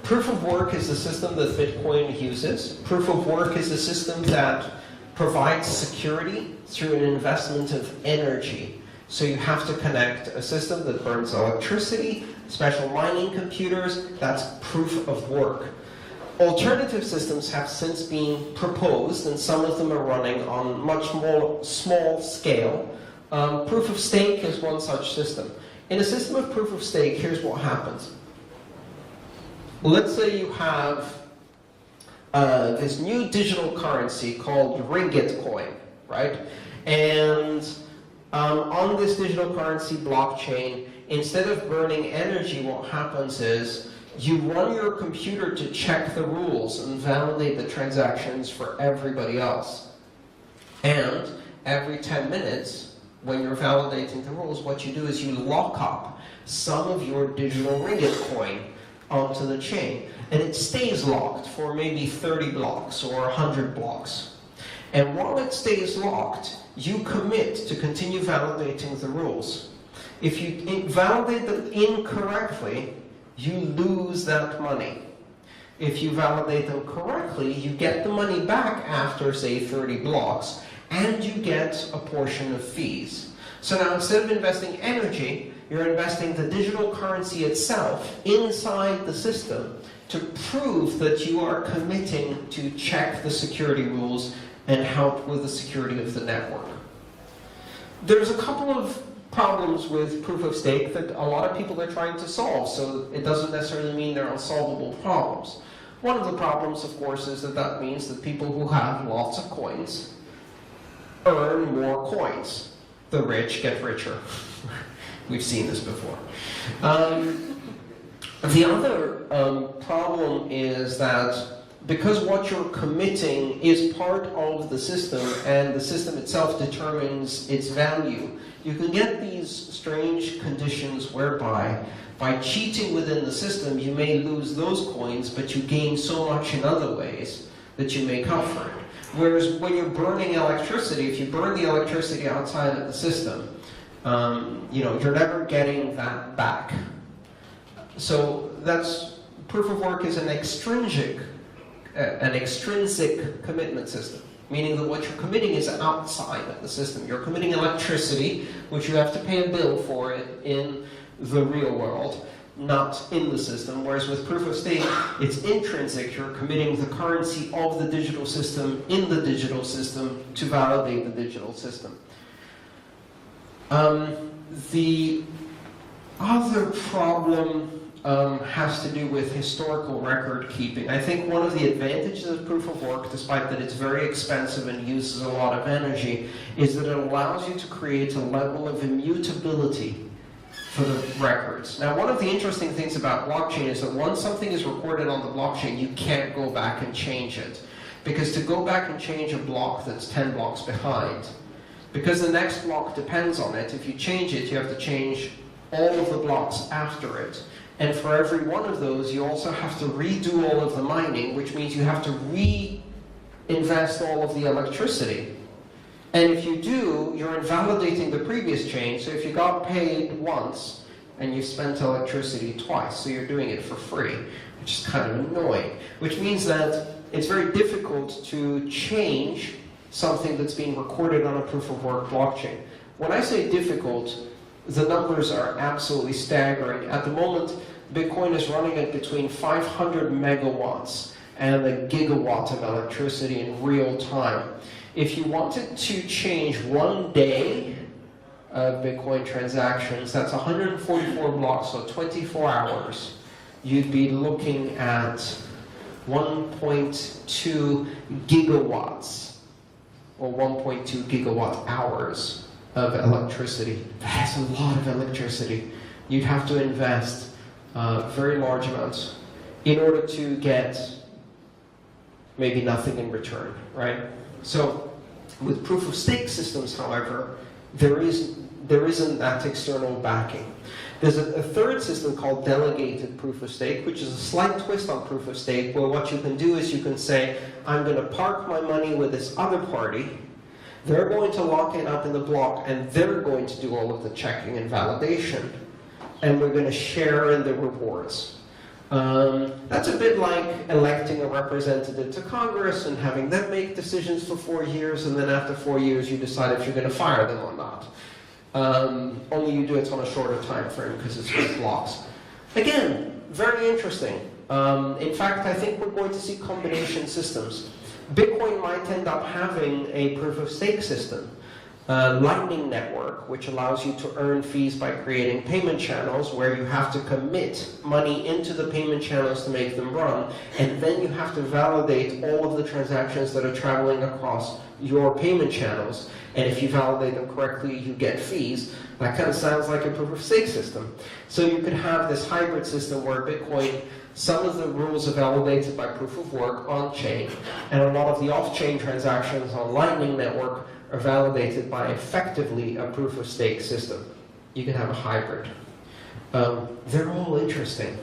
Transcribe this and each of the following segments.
Proof of work is the system that Bitcoin uses. Proof of work is a system that provides security through an investment of energy. So you have to connect a system that burns electricity, special mining computers. That's proof of work. Alternative systems have since been proposed, and some of them are running on much more small scale. Proof of stake is one such system. In a system of proof of stake, here's what happens. Let's say you have this new digital currency called ringgit coin, right? And on this digital currency blockchain, instead of burning energy, what happens is you run your computer to check the rules and validate the transactions for everybody else. And every 10 minutes, when you're validating the rules, what you do is you lock up some of your digital ringgit coin onto the chain. And it stays locked for maybe 30 blocks or 100 blocks. And while it stays locked, you commit to continue validating the rules. If you validate them incorrectly, you lose that money. If you validate them correctly, you get the money back after, say, 30 blocks, and you get a portion of fees. So now instead of investing energy, you're investing the digital currency itself inside the system to prove that you are committing to check the security rules and help with the security of the network. There's a couple of problems with proof of stake that a lot of people are trying to solve, so it doesn't necessarily mean they're unsolvable problems. One of the problems, of course, is that that means that people who have lots of coins earn more coins. The rich get richer. We've seen this before. The other problem is that because what you're committing is part of the system and the system itself determines its value, you can get these strange conditions whereby by cheating within the system you may lose those coins, but you gain so much in other ways that you make up for it. Whereas when you're burning electricity, if you burn the electricity outside of the system, you're never getting that back. So that's proof of work is an extrinsic commitment system, meaning that what you're committing is outside of the system. You're committing electricity, which you have to pay a bill for it in the real world, not in the system. Whereas with proof of stake, it's intrinsic. You're committing the currency of the digital system in the digital system to validate the digital system. The other problem has to do with historical record keeping. I think one of the advantages of proof of work, despite that it's very expensive and uses a lot of energy, is that it allows you to create a level of immutability for the records. Now, one of the interesting things about blockchain is that once something is recorded on the blockchain, you can't go back and change it. Because to go back and change a block that's 10 blocks behind, because the next block depends on it, if you change it, you have to change all of the blocks after it. And for every one of those, you also have to redo all of the mining, which means you have to reinvest all of the electricity. And if you do, you're invalidating the previous change. So if you got paid once, and you spent electricity twice, so you're doing it for free, which is kind of annoying. Which means that it's very difficult to change something that's being recorded on a proof-of-work blockchain. When I say difficult, the numbers are absolutely staggering. At the moment, Bitcoin is running at between 500 megawatts and a gigawatt of electricity in real time. If you wanted to change 1 day of Bitcoin transactions, that's 144 blocks, so 24 hours, you'd be looking at 1.2 gigawatts, or 1.2 gigawatt hours of electricity. That's a lot of electricity. You'd have to invest very large amounts in order to get maybe nothing in return, right? So with proof of stake systems, however, there isn't that external backing. There's a third system called delegated proof of stake, which is a slight twist on proof of stake, where what you can do is you can say, I'm going to park my money with this other party. They're going to lock it up in the block, and they're going to do all of the checking and validation. And we're going to share in the rewards. That's a bit like electing a representative to Congress and having them make decisions for 4 years, and then after 4 years you decide if you're going to fire them or not. Only you do it on a shorter time frame because it's with blocks. Again, very interesting. In fact, I think we're going to see combination systems. Bitcoin might end up having a proof-of-stake system. Lightning Network, which allows you to earn fees by creating payment channels where you have to commit money into the payment channels to make them run, and then you have to validate all of the transactions that are traveling across your payment channels, and if you validate them correctly, you get fees. That kind of sounds like a proof-of-stake system. So you could have this hybrid system where Bitcoin, some of the rules are validated by proof-of-work on-chain, and a lot of the off-chain transactions on Lightning Network are validated by effectively a proof-of-stake system. You can have a hybrid. They're all interesting.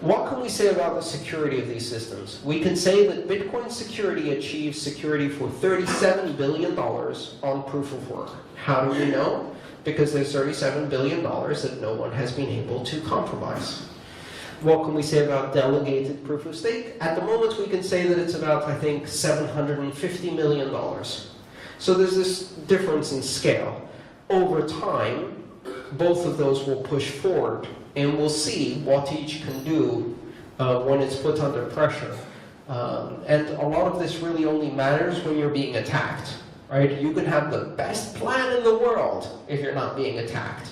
What can we say about the security of these systems? We can say that Bitcoin security achieves security for $37 billion on proof-of-work. How do we know? Because there's $37 billion that no one has been able to compromise. What can we say about delegated proof-of-stake? At the moment, we can say that it's about, I think, $750 million. So there's this difference in scale. Over time, both of those will push forward, and we'll see what each can do when it's put under pressure. And a lot of this really only matters when you're being attacked, right? You can have the best plan in the world if you're not being attacked.